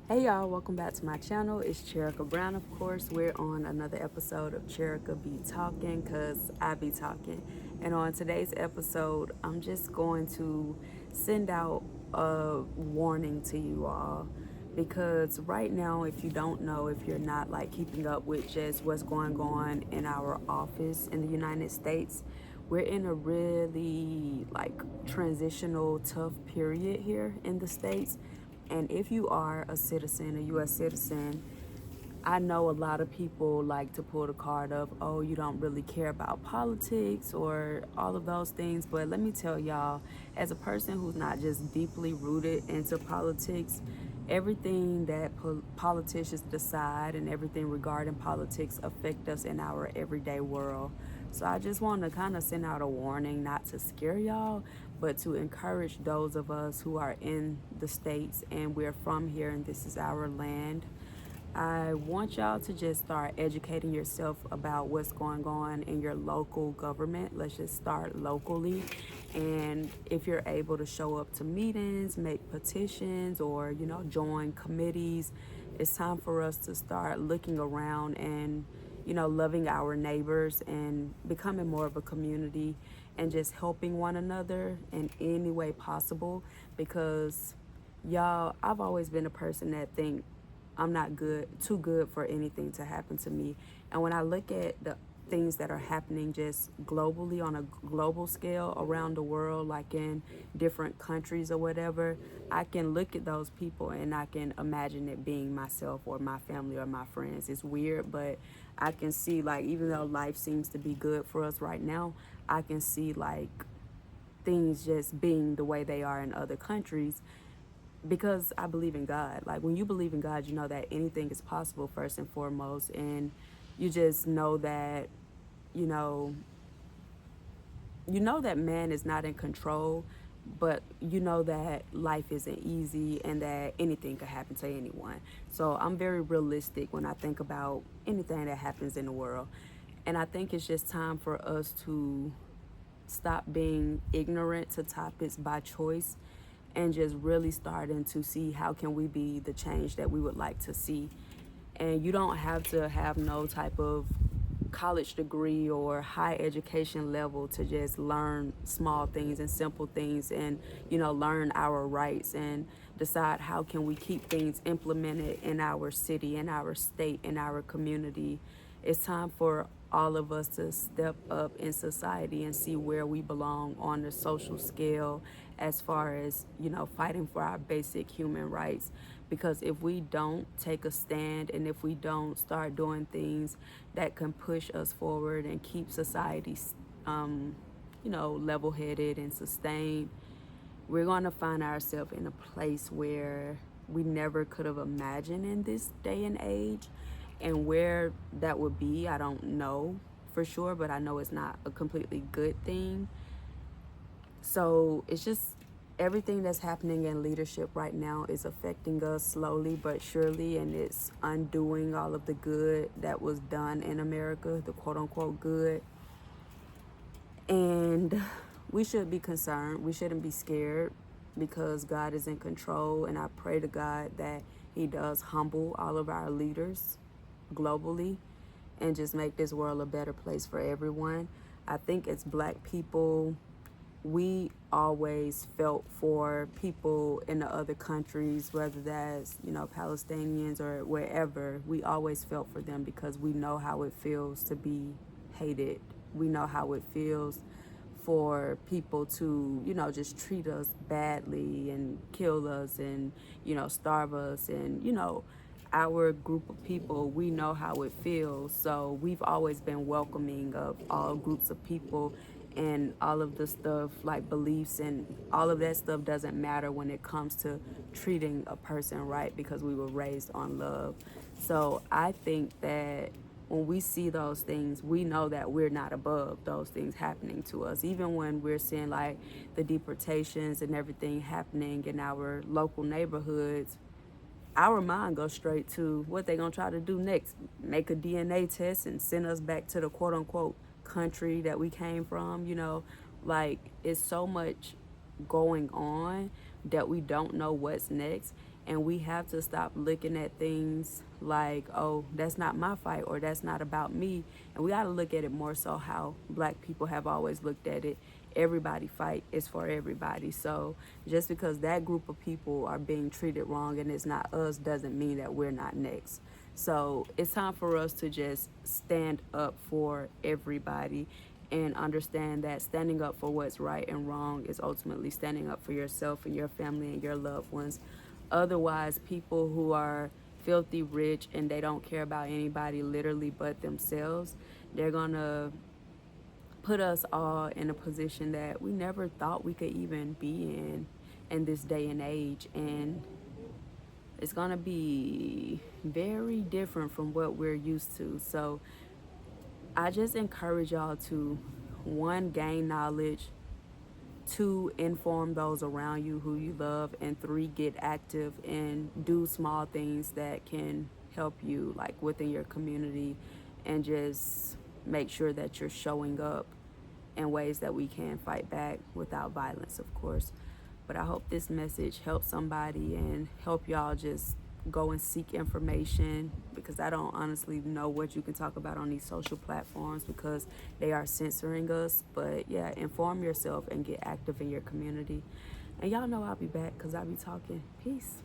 Hey y'all, welcome back to my channel. It's Cherika Brown, of course. We're on another episode of Cherika Be Talking, because I be talking. And on today's episode, I'm just going to send out a warning to you all, because right now, if you don't know, if you're not like keeping up with just what's going on in our office in the United States, we're in a really like transitional tough period here in the States. And if you are a citizen, a US citizen, I know a lot of people like to pull the card of, oh, you don't really care about politics or all of those things. But let me tell y'all, as a person who's not just deeply rooted into politics, everything that politicians decide and everything regarding politics affect us in our everyday world. So I just want to kind of send out a warning, not to scare y'all, but to encourage those of us who are in the States and we're from here and this is our land. I want y'all to just start educating yourself about what's going on in your local government. Let's just start locally. And if you're able to show up to meetings, make petitions, or, join committees, it's time for us to start looking around and, loving our neighbors and becoming more of a community and just helping one another in any way possible. Because, y'all, I've always been a person that think I'm not too good for anything to happen to me. And when I look at the things that are happening just globally on a global scale around the world, like in different countries or whatever, I can look at those people and I can imagine it being myself or my family or my friends. It's weird, but I can see, like, even though life seems to be good for us right now, I can see like things just being the way they are in other countries, because I believe in God. Like, when you believe in God, you know that anything is possible first and foremost, and you just know that, you know, that man is not in control, but you know that life isn't easy and that anything could happen to anyone. So I'm very realistic when I think about anything that happens in the world. And I think it's just time for us to stop being ignorant to topics by choice and just really starting to see how can we be the change that we would like to see. And you don't have to have no type of college degree or high education level to just learn small things and simple things, and learn our rights and decide how can we keep things implemented in our city, in our state, in our community. It's time for all of us to step up in society and see where we belong on the social scale, as far as fighting for our basic human rights. Because if we don't take a stand and if we don't start doing things that can push us forward and keep society level-headed and sustained, we're going to find ourselves in a place where we never could have imagined in this day and age. And where that would be, I don't know for sure, but I know it's not a completely good thing. So it's just everything that's happening in leadership right now is affecting us slowly but surely, and it's undoing all of the good that was done in America, the quote unquote good. And we should be concerned. We shouldn't be scared, because God is in control. And I pray to God that He does humble all of our leaders globally and just make this world a better place for everyone. I think as Black people, we always felt for people in the other countries, whether that's, Palestinians or wherever. We always felt for them because we know how it feels to be hated. We know how it feels for people to, just treat us badly and kill us and, starve us. And, our group of people, we know how it feels. So we've always been welcoming of all groups of people, and all of the stuff like beliefs and all of that stuff doesn't matter when it comes to treating a person right, because we were raised on love. So I think that when we see those things, we know that we're not above those things happening to us. Even when we're seeing like the deportations and everything happening in our local neighborhoods, our mind goes straight to what they're going to try to do next. Make a DNA test and send us back to the quote unquote country that we came from. Like, it's so much going on that we don't know what's next. And we have to stop looking at things like, oh, that's not my fight or that's not about me. And we got to look at it more so how black people have always looked at it. Everybody fight is for everybody. So just because that group of people are being treated wrong and it's not us doesn't mean that we're not next. So it's time for us to just stand up for everybody and understand that standing up for what's right and wrong is ultimately standing up for yourself and your family and your loved ones. Otherwise, people who are filthy rich and they don't care about anybody literally but themselves, they're gonna put us all in a position that we never thought we could even be in this day and age. And it's gonna be very different from what we're used to. So I just encourage y'all to, one, gain knowledge, two, inform those around you who you love, and three, get active and do small things that can help you, like within your community, and just make sure that you're showing up in ways that we can fight back without violence, of course. But I hope this message helps somebody and help y'all just go and seek information, because I don't honestly know what you can talk about on these social platforms because they are censoring us. But yeah, inform yourself and get active in your community. And y'all know I'll be back because I'll be talking. Peace.